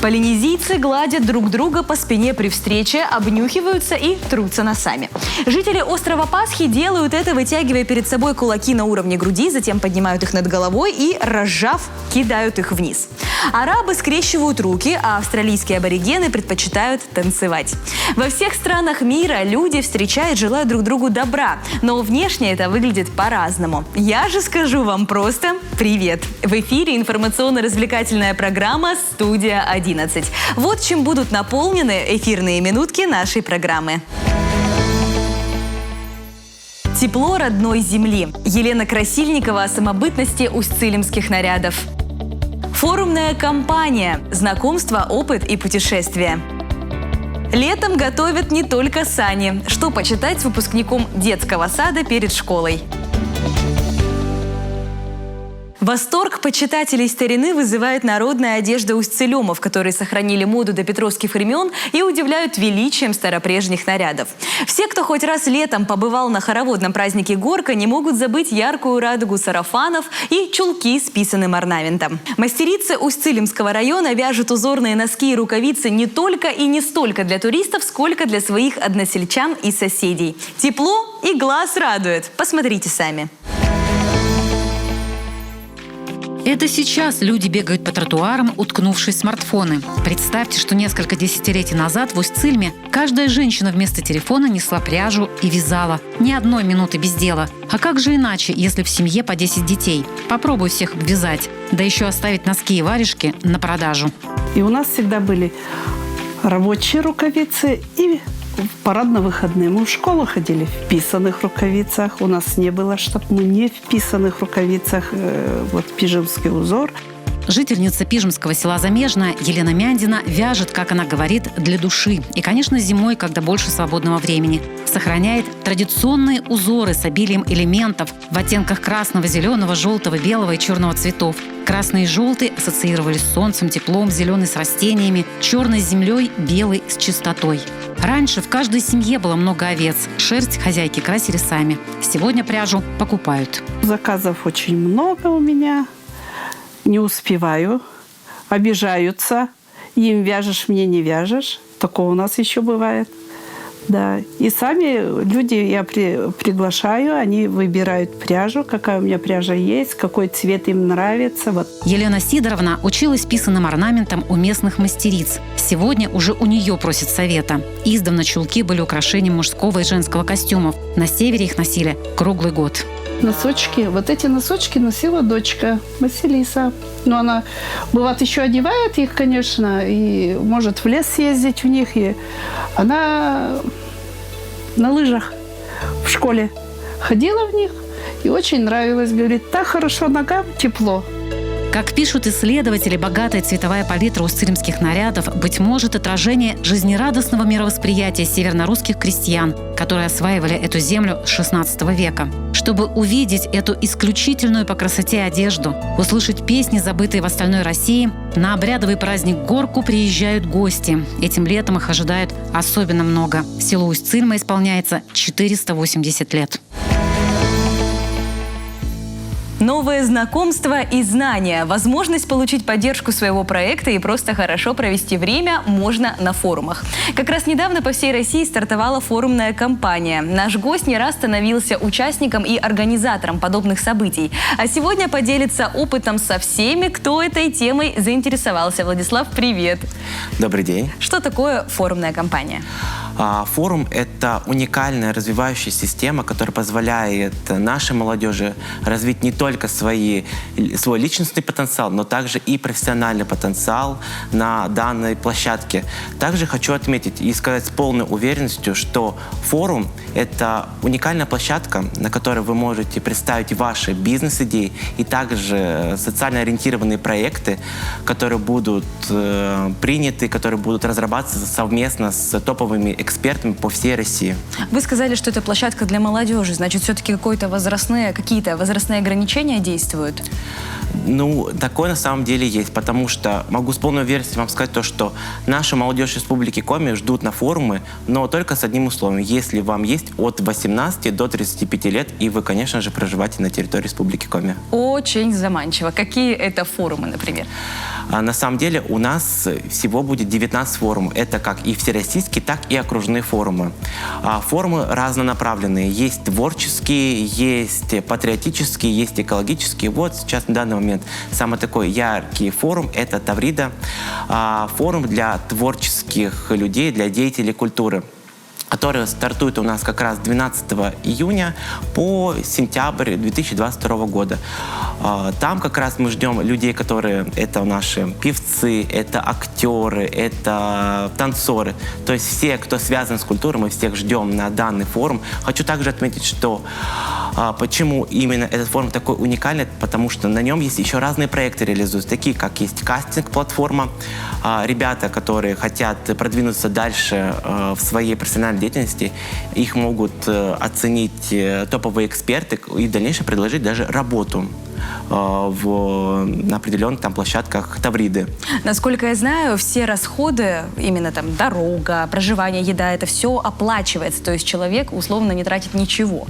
Полинезийцы гладят друг друга по спине при встрече, обнюхиваются и трутся носами. Жители острова Пасхи делают это, вытягивая перед собой кулаки на уровне груди, затем поднимают их над головой и, разжав, кидают их вниз. Арабы скрещивают руки, а австралийские аборигены предпочитают танцевать. Во всех странах мира люди встречают, желают друг другу добра, но внешне это выглядит по-разному. Я же скажу вам просто привет! В эфире информационно-развлекательная программа «Студия 11». Вот чем будут наполнены эфирные минутки нашей программы. Тепло родной земли. Елена Красильникова о самобытности усть-цилимских нарядов. Форумная компания. Знакомство, опыт и путешествия. Летом готовят не только сани. Что почитать выпускником детского сада перед школой? Восторг почитателей старины вызывает народная одежда усть-цилемов, которые сохранили моду до петровских времен и удивляют величием старопрежних нарядов. Все, кто хоть раз летом побывал на хороводном празднике Горка, не могут забыть яркую радугу сарафанов и чулки с писаным орнаментом. Мастерицы Усть-Цилимского района вяжут узорные носки и рукавицы не только и не столько для туристов, сколько для своих односельчан и соседей. Тепло и глаз радует. Посмотрите сами. Это сейчас люди бегают по тротуарам, уткнувшись в смартфоны. Представьте, что несколько десятилетий назад в Усть-Цилиме каждая женщина вместо телефона несла пряжу и вязала. Ни одной минуты без дела. А как же иначе, если в семье по 10 детей? Попробуй всех обвязать. Да еще оставить носки и варежки на продажу. И у нас всегда были рабочие рукавицы и парадно-выходные. Мы в школу ходили в писаных рукавицах. У нас не было, чтобы мы не в писаных рукавицах. Вот пижемский узор. Жительница пижемского села Замежное Елена Мяндина вяжет, как она говорит, для души. И, конечно, зимой, когда больше свободного времени. Сохраняет традиционные узоры с обилием элементов в оттенках красного, зеленого, желтого, белого и черного цветов. Красный и желтый ассоциировались с солнцем, теплом, зеленый с растениями, черный с землей, белый с чистотой. Раньше в каждой семье было много овец. Шерсть хозяйки красили сами. Сегодня пряжу покупают. Заказов очень много у меня. Не успеваю. Обижаются. Им вяжешь, мне не вяжешь. Такое у нас еще бывает. Да. И сами люди я приглашаю, они выбирают пряжу, какая у меня пряжа есть, какой цвет им нравится. Вот. Елена Сидоровна училась писаным орнаментом у местных мастериц. Сегодня уже у нее просят совета. Издавна чулки были украшением мужского и женского костюмов. На севере их носили круглый год. Носочки. Вот эти носочки носила дочка Василиса. Но она, бывает, еще одевает их, конечно, и может в лес съездить в них. И она на лыжах в школе ходила в них и очень нравилось. Говорит, так хорошо ногам, тепло. Как пишут исследователи, богатая цветовая палитра усть-цилимских нарядов, быть может, отражение жизнерадостного мировосприятия северно-русских крестьян, которые осваивали эту землю с XVI века. Чтобы увидеть эту исключительную по красоте одежду, услышать песни, забытые в остальной России, на обрядовый праздник Горку приезжают гости. Этим летом их ожидает особенно много. Селу Усть-Цилима исполняется 480 лет. Новые знакомства и знания. Возможность получить поддержку своего проекта и просто хорошо провести время можно на форумах. Как раз недавно по всей России стартовала форумная кампания. Наш гость не раз становился участником и организатором подобных событий. А сегодня поделится опытом со всеми, кто этой темой заинтересовался. Владислав, привет! Добрый день! Что такое форумная кампания? Форум – это уникальная развивающая система, которая позволяет нашей молодежи развить не только свой личностный потенциал, но также и профессиональный потенциал на данной площадке. Также хочу отметить и сказать с полной уверенностью, что форум – это уникальная площадка, на которой вы можете представить ваши бизнес-идеи и также социально ориентированные проекты, которые будут приняты, которые будут разрабатываться совместно с топовыми экспертами по всей России. Вы сказали, что это площадка для молодежи. Значит, все-таки какие-то возрастные ограничения действуют? Ну, такое на самом деле есть, потому что могу с полной уверенностью вам сказать то, что наша молодежь Республики Коми ждут на форумы, но только с одним условием. Если вам есть от 18 до 35 лет, и вы, конечно же, проживаете на территории Республики Коми. Очень заманчиво. Какие это форумы, например? На самом деле у нас всего будет 19 форумов. Это как и всероссийские, так и окружные форумы. Форумы разнонаправленные. Есть творческие, есть патриотические, есть экологические. Вот сейчас на данный момент самый такой яркий форум – это Таврида. Форум для творческих людей, для деятелей культуры, который стартует у нас как раз 12 июня по сентябрь 2022 года. Там как раз мы ждем людей, которые это наши певцы, это актеры, это танцоры. То есть все, кто связан с культурой, мы всех ждем на данный форум. Хочу также отметить, что почему именно этот форум такой уникальный, потому что на нем есть еще разные проекты реализуются, такие как есть кастинг-платформа. Ребята, которые хотят продвинуться дальше в своей профессиональной деятельности, их могут оценить топовые эксперты и в дальнейшем предложить даже работу на определенных там площадках Тавриды. Насколько я знаю, все расходы, именно там дорога, проживание, еда, это все оплачивается. То есть человек условно не тратит ничего.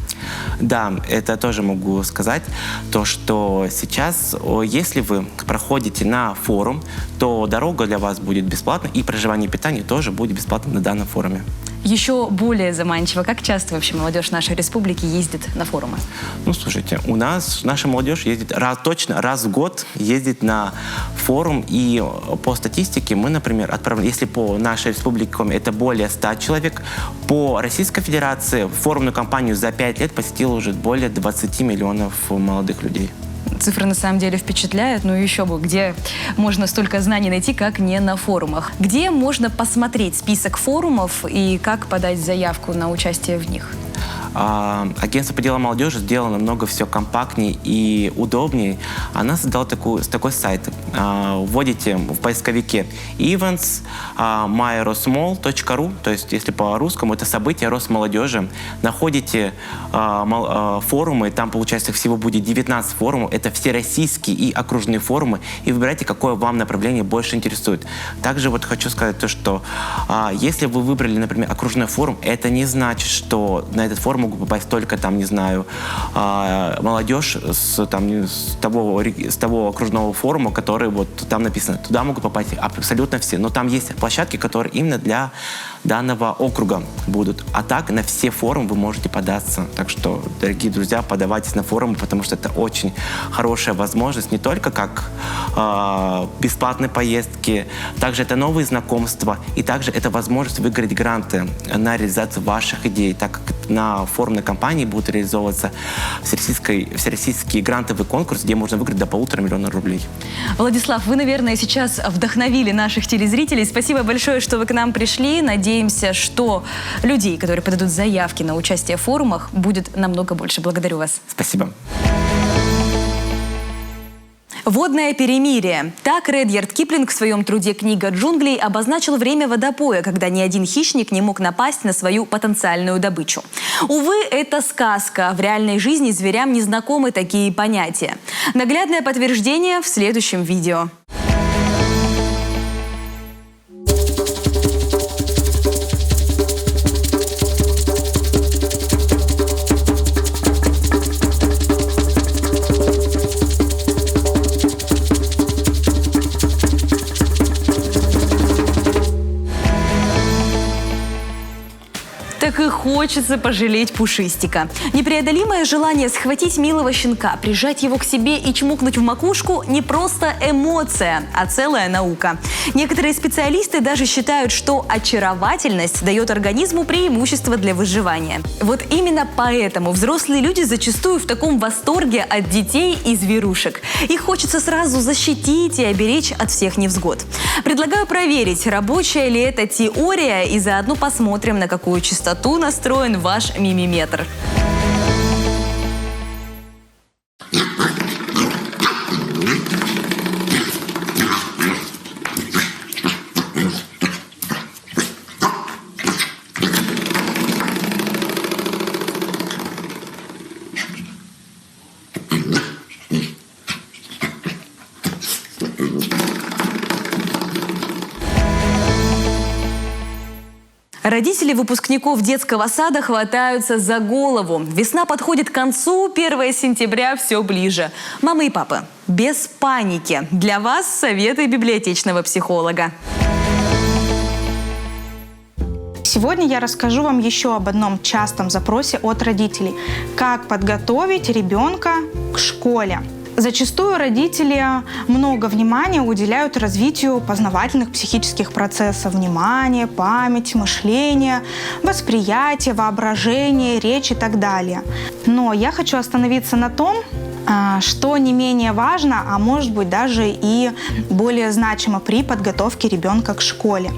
Да, это тоже могу сказать. То, что сейчас, если вы проходите на форум, то дорога для вас будет бесплатна, и проживание и питание тоже будет бесплатно на данном форуме. Еще более заманчиво, как часто вообще молодежь нашей республики ездит на форумы? Ну, слушайте, у нас наша молодежь ездит точно раз в год ездит на форум, и по статистике мы, например, отправляем, если по нашей республике это более 100 человек, по Российской Федерации форумную кампанию за 5 лет посетило уже более 20 миллионов молодых людей. Цифры на самом деле впечатляют, но еще бы, где можно столько знаний найти, как не на форумах. Где можно посмотреть список форумов и как подать заявку на участие в них? Агентство по делам молодежи сделало намного все компактнее и удобнее. Она создала такой сайт. Вводите в поисковике events myrosmol.ru, то есть если по-русскому это события Росмолодежи. Находите форумы, там получается всего будет 19 форумов, это всероссийские и окружные форумы, и выбирайте, какое вам направление больше интересует. Также вот хочу сказать то, что если вы выбрали, например, окружной форум, это не значит, что на этот форум могут попасть только, там, не знаю, молодежь с того окружного форума, который вот там написано. Туда могут попасть абсолютно все. Но там есть площадки, которые именно для данного округа будут. А так на все форумы вы можете податься. Так что, дорогие друзья, подавайтесь на форумы, потому что это очень хорошая возможность не только как бесплатные поездки, также это новые знакомства, и также это возможность выиграть гранты на реализацию ваших идей, так как на форумной кампании будут реализовываться всероссийский грантовый конкурс, где можно выиграть до 1,5 миллиона рублей. Владислав, вы, наверное, сейчас вдохновили наших телезрителей. Спасибо большое, что вы к нам пришли. Надеемся, что людей, которые подадут заявки на участие в форумах, будет намного больше. Благодарю вас. Спасибо. Водное перемирие. Так Редьярд Киплинг в своем труде «Книга джунглей» обозначил время водопоя, когда ни один хищник не мог напасть на свою потенциальную добычу. Увы, это сказка. В реальной жизни зверям не знакомы такие понятия. Наглядное подтверждение в следующем видео. Так и хочется пожалеть Пушистика. Непреодолимое желание схватить милого щенка, прижать его к себе и чмокнуть в макушку – не просто эмоция, а целая наука. Некоторые специалисты даже считают, что очаровательность дает организму преимущество для выживания. Вот именно поэтому взрослые люди зачастую в таком восторге от детей и зверушек. Их хочется сразу защитить и оберечь от всех невзгод. Предлагаю проверить, рабочая ли эта теория, и заодно посмотрим, на какую частоту настроен ваш мимиметр. Родители выпускников детского сада хватаются за голову. Весна подходит к концу, 1 сентября все ближе. Мамы и папы, без паники. Для вас советы библиотечного психолога. Сегодня я расскажу вам еще об одном частом запросе от родителей. Как подготовить ребенка к школе. Зачастую родители много внимания уделяют развитию познавательных психических процессов: внимание, память, мышление, восприятие, воображение, речь и так далее. Но я хочу остановиться на том, что не менее важно, а может быть даже и более значимо при подготовке ребенка к школе.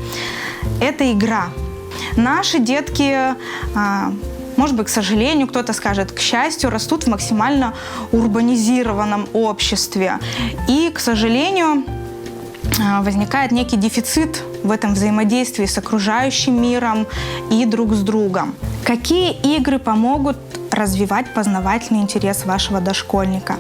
Это игра. Наши детки, может быть, к сожалению, кто-то скажет, к счастью, растут в максимально урбанизированном обществе. И, к сожалению, возникает некий дефицит в этом взаимодействии с окружающим миром и друг с другом. Какие игры помогут развивать познавательный интерес вашего дошкольника?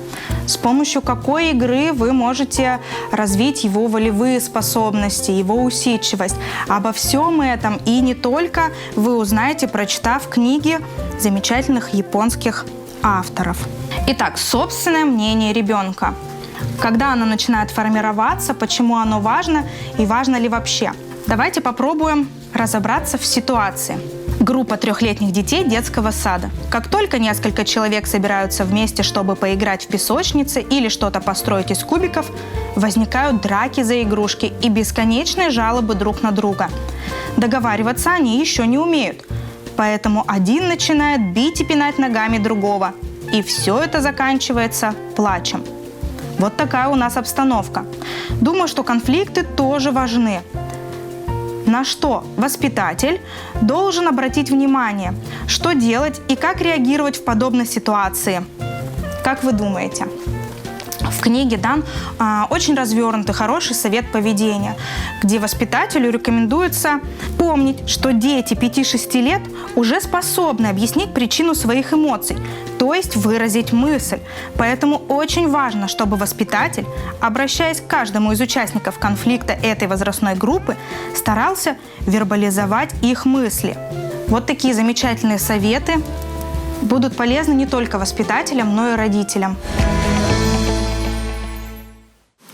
С помощью какой игры вы можете развить его волевые способности, его усидчивость? Обо всем этом и не только вы узнаете, прочитав книги замечательных японских авторов. Итак, собственное мнение ребенка. Когда оно начинает формироваться, почему оно важно и важно ли вообще? Давайте попробуем разобраться в ситуации. Группа 3-летних детей детского сада. Как только несколько человек собираются вместе, чтобы поиграть в песочнице или что-то построить из кубиков, возникают драки за игрушки и бесконечные жалобы друг на друга. Договариваться они еще не умеют, поэтому один начинает бить и пинать ногами другого, и все это заканчивается плачем. Вот такая у нас обстановка. Думаю, что конфликты тоже важны. На что воспитатель должен обратить внимание, что делать и как реагировать в подобной ситуации. Как вы думаете? В книге дан очень развернутый, хороший совет поведения, где воспитателю рекомендуется помнить, что дети 5-6 лет уже способны объяснить причину своих эмоций, то есть выразить мысль. Поэтому очень важно, чтобы воспитатель, обращаясь к каждому из участников конфликта этой возрастной группы, старался вербализовать их мысли. Вот такие замечательные советы будут полезны не только воспитателям, но и родителям.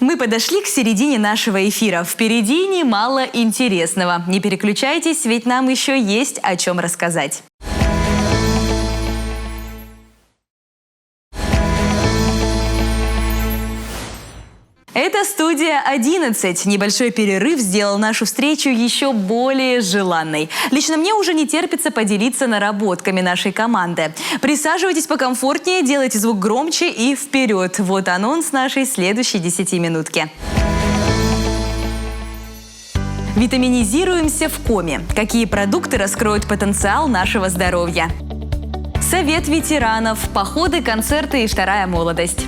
Мы подошли к середине нашего эфира. Впереди немало интересного. Не переключайтесь, ведь нам еще есть о чем рассказать. Это студия 11. Небольшой перерыв сделал нашу встречу еще более желанной. Лично мне уже не терпится поделиться наработками нашей команды. Присаживайтесь покомфортнее, делайте звук громче и вперед. Вот анонс нашей следующей 10-минутки. Витаминизируемся в коме. Какие продукты раскроют потенциал нашего здоровья? Совет ветеранов, походы, концерты и вторая молодость.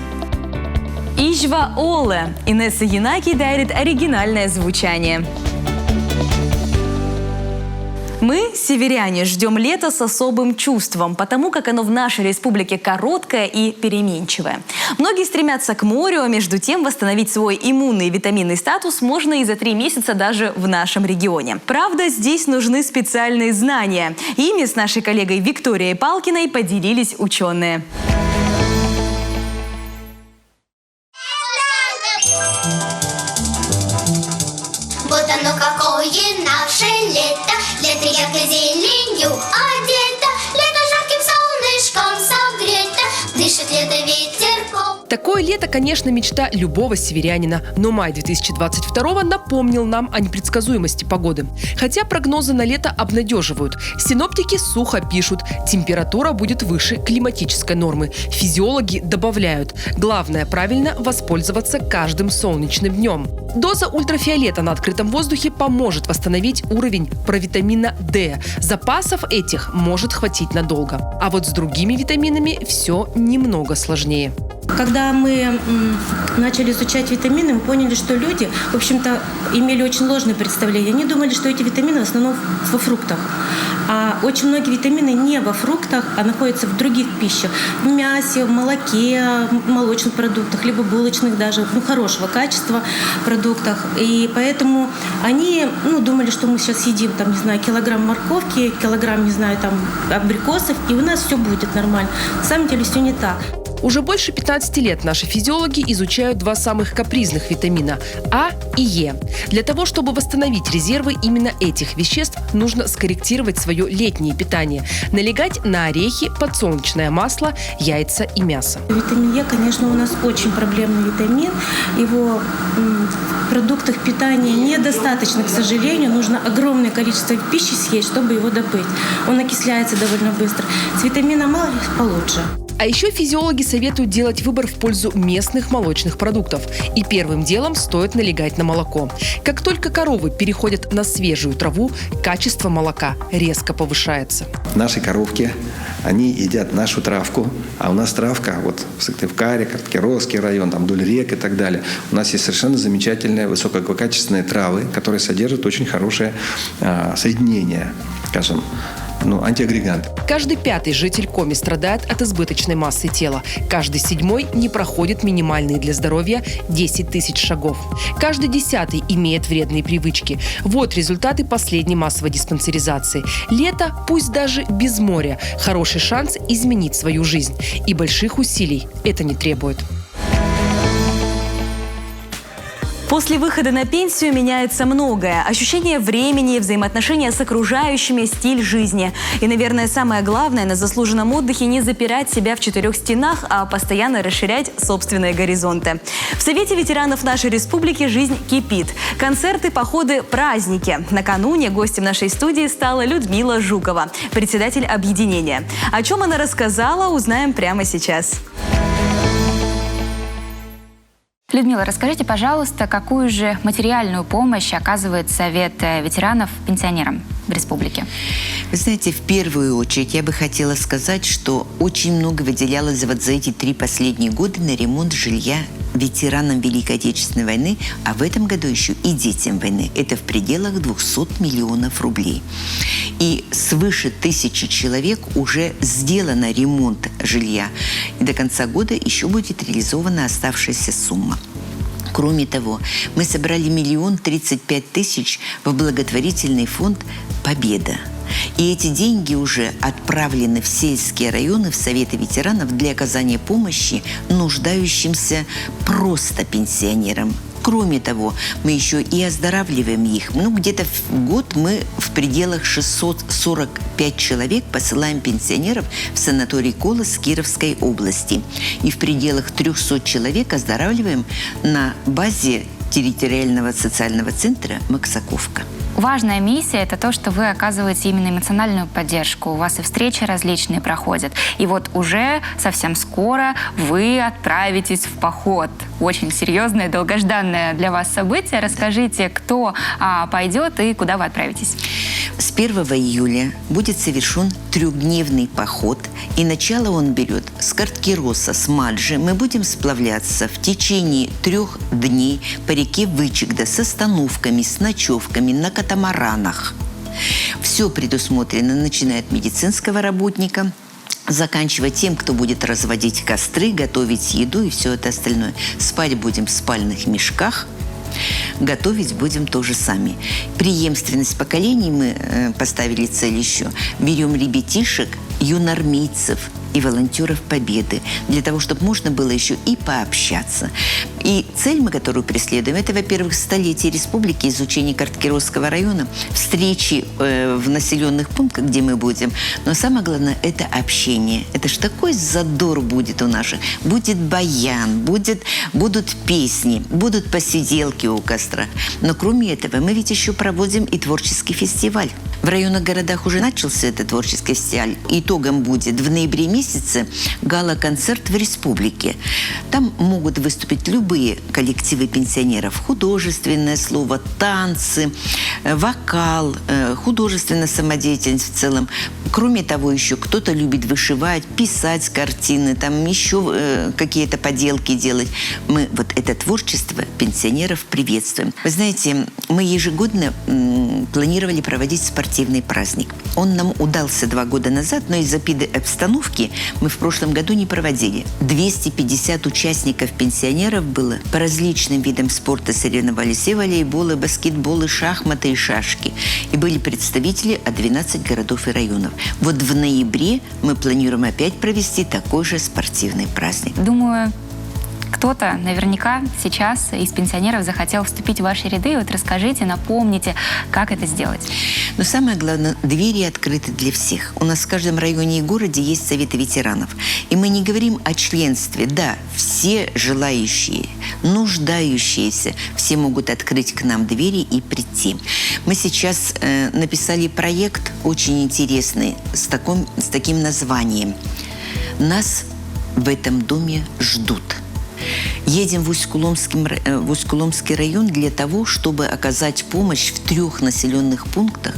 Ижва Оле. Инесса Янаки дарит оригинальное звучание. Мы, северяне, ждем лета с особым чувством, потому как оно в нашей республике короткое и переменчивое. Многие стремятся к морю, а между тем восстановить свой иммунный и витаминный статус можно и за 3 месяца даже в нашем регионе. Правда, здесь нужны специальные знания. Ими с нашей коллегой Викторией Палкиной поделились ученые. Вот оно какое наше лето, лето яркой зеленью одето, лето жарким солнышком согрето, дышит лето ветерком. Такое лето, конечно, мечта любого северянина, но май 2022 напомнил нам о непредсказуемости погоды. Хотя прогнозы на лето обнадеживают. Синоптики сухо пишут, температура будет выше климатической нормы. Физиологи добавляют, главное правильно воспользоваться каждым солнечным днем. Доза ультрафиолета на открытом воздухе поможет восстановить уровень провитамина D. Запасов этих может хватить надолго. А вот с другими витаминами все немного сложнее. Когда мы начали изучать витамины, мы поняли, что люди, в общем-то, имели очень ложное представление. Они думали, что эти витамины в основном во фруктах. А очень многие витамины не во фруктах, а находятся в других пищах. В мясе, в молоке, в молочных продуктах, либо булочных даже, хорошего качества продуктах. И поэтому они думали, что мы сейчас едим, там, не знаю, килограмм морковки, килограмм, не знаю, там, абрикосов, и у нас все будет нормально. На самом деле все не так. Уже больше 15 лет наши физиологи изучают два самых капризных витамина – А и Е. Для того, чтобы восстановить резервы именно этих веществ, нужно скорректировать свое летнее питание, налегать на орехи, подсолнечное масло, яйца и мясо. Витамин Е, конечно, у нас очень проблемный витамин. Его в продуктах питания недостаточно, к сожалению. Нужно огромное количество пищи съесть, чтобы его добыть. Он окисляется довольно быстро. С витамином А получше. А еще физиологи советуют делать выбор в пользу местных молочных продуктов. И первым делом стоит налегать на молоко. Как только коровы переходят на свежую траву, качество молока резко повышается. Наши коровки, они едят нашу травку, а у нас травка, вот в Сыктывкаре, Карткировский район, там вдоль рек и так далее. У нас есть совершенно замечательные высококачественные травы, которые содержат очень хорошее соединение, скажем, антиагрегант. Каждый пятый житель Коми страдает от избыточной массы тела. Каждый седьмой не проходит минимальные для здоровья 10 тысяч шагов. Каждый десятый имеет вредные привычки. Вот результаты последней массовой диспансеризации. Лето, пусть даже без моря, хороший шанс изменить свою жизнь. И больших усилий это не требует. После выхода на пенсию меняется многое. Ощущение времени, взаимоотношения с окружающими, стиль жизни. И, наверное, самое главное, на заслуженном отдыхе не запирать себя в 4 стенах, а постоянно расширять собственные горизонты. В Совете ветеранов нашей республики жизнь кипит. Концерты, походы, праздники. Накануне гостем нашей студии стала Людмила Жукова, председатель объединения. О чем она рассказала, узнаем прямо сейчас. Людмила, расскажите, пожалуйста, какую же материальную помощь оказывает Совет ветеранов пенсионерам в республике? Вы знаете, в первую очередь я бы хотела сказать, что очень много выделялось за эти 3 последние года на ремонт жилья ветеранам Великой Отечественной войны, а в этом году еще и детям войны. Это в пределах 200 миллионов рублей. И свыше 1000 человек уже сделано ремонт жилья. И до конца года еще будет реализована оставшаяся сумма. Кроме того, мы собрали 1 035 000 в благотворительный фонд «Победа». И эти деньги уже отправлены в сельские районы, в Советы ветеранов для оказания помощи нуждающимся просто пенсионерам. Кроме того, мы еще и оздоравливаем их. Где-то в год мы в пределах 645 человек посылаем пенсионеров в санаторий Колос Кировской области. И в пределах 300 человек оздоравливаем на базе территориального социального центра «Максаковка». Важная миссия – это то, что вы оказываете именно эмоциональную поддержку. У вас и встречи различные проходят. И вот уже совсем скоро вы отправитесь в поход. Очень серьезное, долгожданное для вас событие. Расскажите, кто пойдет и куда вы отправитесь. С 1 июля будет совершен 3-дневный поход. И начало он берет с Карткироса, с Маджи. Мы будем сплавляться в течение 3 дней по реке Вычегда с остановками, с ночевками на катамаранах. Все предусмотрено, начиная от медицинского работника, заканчивая тем, кто будет разводить костры, готовить еду и все это остальное. Спать будем в спальных мешках. Готовить будем тоже сами. Преемственность поколений мы поставили цель еще. Берем ребятишек, юноармейцев и волонтеров Победы, для того, чтобы можно было еще и пообщаться. И цель, мы которую преследуем, это, во-первых, столетие республики, изучение Карткировского района, встречи в населенных пунктах, где мы будем. Но самое главное, это общение. Это ж такой задор будет у наших. Будет баян, будут песни, будут посиделки у костра. Но кроме этого, мы ведь еще проводим и творческий фестиваль. В районных городах уже начался этот творческий фестиваль. Итогом будет в ноябре месяце гала-концерт в республике. Там могут выступить любые коллективы пенсионеров. Художественное слово, танцы, вокал, художественная самодеятельность в целом. Кроме того, еще кто-то любит вышивать, писать картины, там еще какие-то поделки делать. Мы вот это творчество пенсионеров приветствуем. Вы знаете, мы ежегодно планировали проводить спортивный праздник. Он нам удался 2 года назад, но из-за обстановки мы в прошлом году не проводили. 250 участников пенсионеров было по различным видам спорта, соревновались и волейбол, и баскетбол, и шахматы, и шашки. И были представители от 12 городов и районов. Вот в ноябре мы планируем опять провести такой же спортивный праздник. Думаю, кто-то наверняка сейчас из пенсионеров захотел вступить в ваши ряды. Вот расскажите, напомните, как это сделать. Но самое главное, двери открыты для всех. У нас в каждом районе и городе есть советы ветеранов. И мы не говорим о членстве. Да, все желающие, нуждающиеся, все могут открыть к нам двери и прийти. Мы сейчас написали проект очень интересный с таким названием «Нас в этом доме ждут». Едем в Усть-Куломский район для того, чтобы оказать помощь в 3 населенных пунктах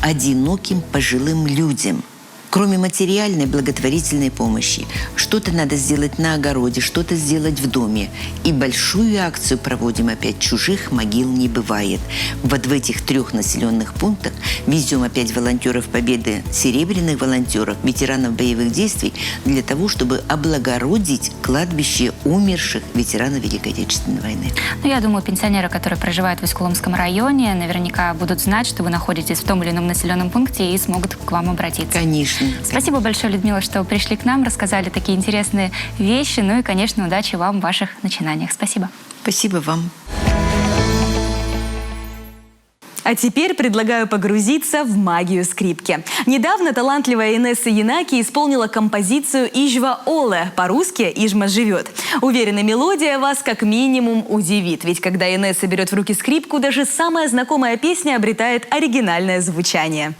одиноким пожилым людям. Кроме материальной благотворительной помощи, что-то надо сделать на огороде, что-то сделать в доме. И большую акцию проводим опять «Чужих могил не бывает». Вот в этих 3 населенных пунктах везем опять волонтеров Победы, серебряных волонтеров, ветеранов боевых действий, для того, чтобы облагородить кладбище умерших ветеранов Великой Отечественной войны. Ну, я думаю, пенсионеры, которые проживают в Усть-Куломском районе, наверняка будут знать, что вы находитесь в том или ином населенном пункте и смогут к вам обратиться. Конечно. Спасибо большое, Людмила, что пришли к нам, рассказали такие интересные вещи. Ну и, конечно, удачи вам в ваших начинаниях. Спасибо. Спасибо вам. А теперь предлагаю погрузиться в магию скрипки. Недавно талантливая Инесса Янаки исполнила композицию «Ижва Оле», по-русски «Ижма живет». Уверена, мелодия вас как минимум удивит, ведь когда Инесса берет в руки скрипку, даже самая знакомая песня обретает оригинальное звучание.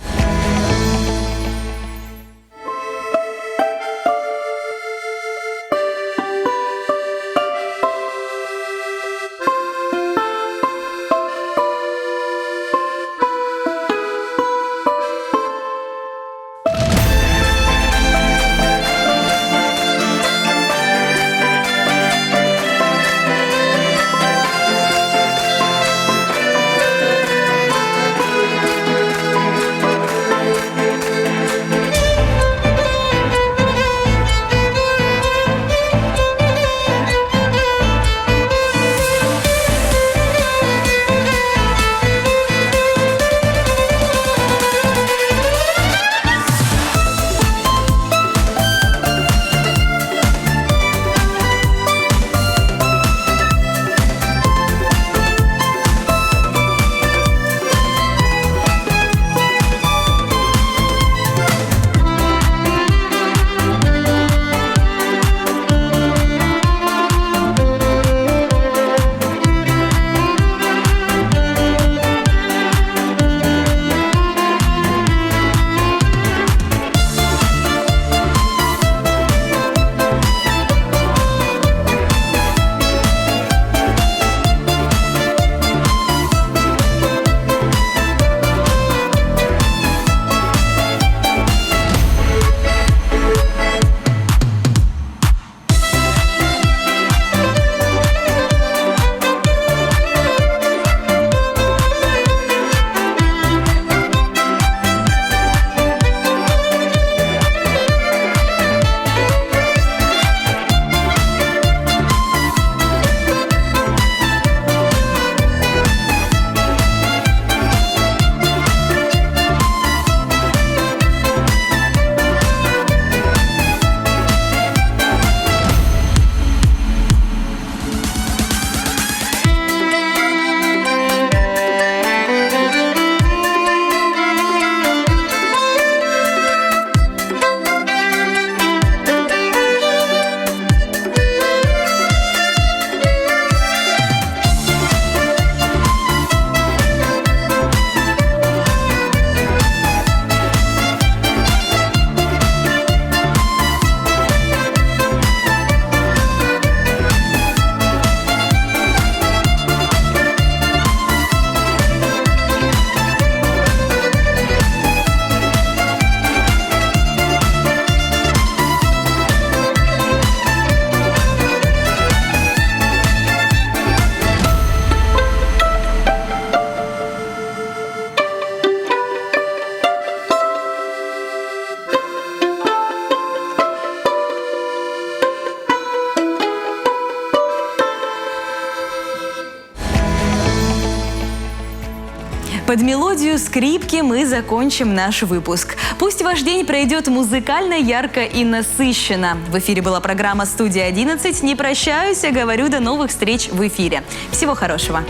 Под мелодию скрипки мы закончим наш выпуск. Пусть ваш день пройдет музыкально, ярко и насыщенно. В эфире была программа «Студия 11». Не прощаюсь, а говорю до новых встреч в эфире. Всего хорошего.